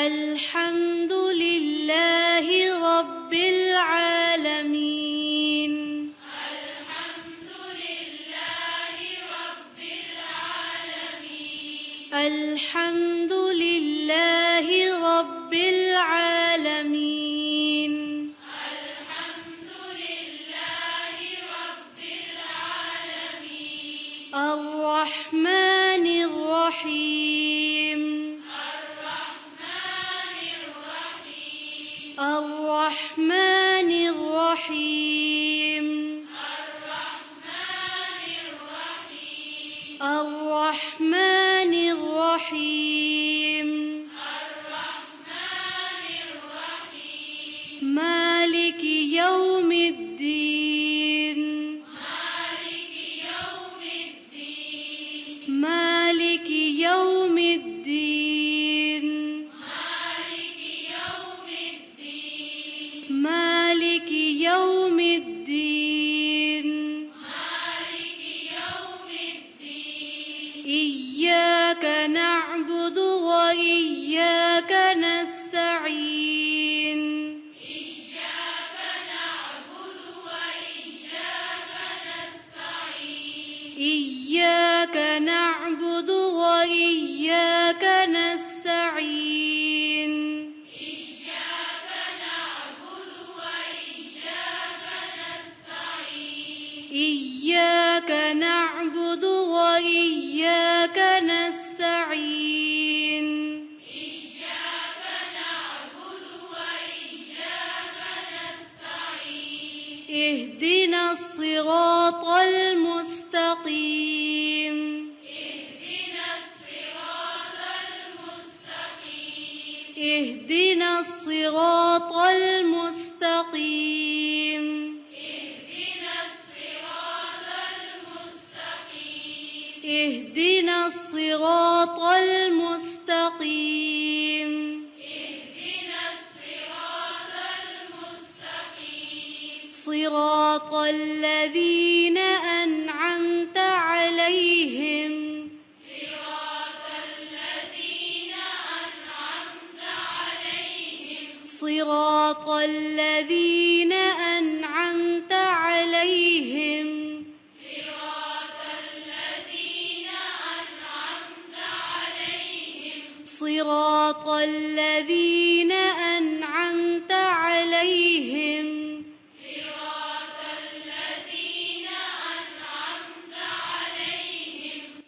الحمد لله رب العالمين. الحمد لله رب العالمين. الحمد لله رب العالمين. الحمد لله رب العالمين. الرحمن الرحيم. الرحمن الرحيم. الرحمن الرحيم. مالك يوم الدين. مالك يوم الدين. مالك يوم الدين. إياك نعبد وإياك نستعين. إياك نعبد وإياك نستعين. إياك نعبد وإياك نستعين. اهدنا الصراط المستقيم. اهدنا الصراط المستقيم. اهدنا الصراط المستقيم. صراط الذين أنعمت عليهم. صراط الذين أنعمت عليهم. صراط الذين أنعمت عليهم.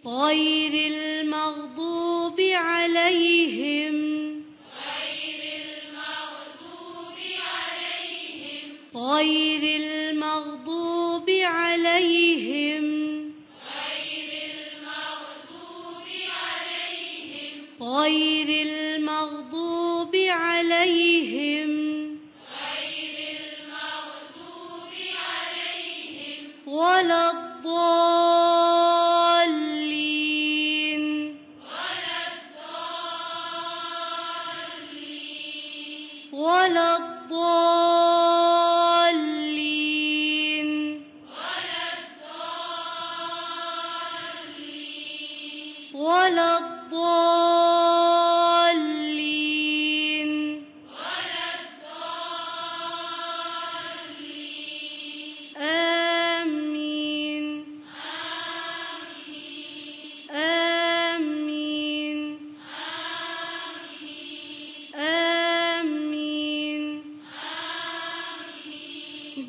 غير المغضوب عليهم. غير المغضوب عليهم. غير المغضوب عليهم. ولا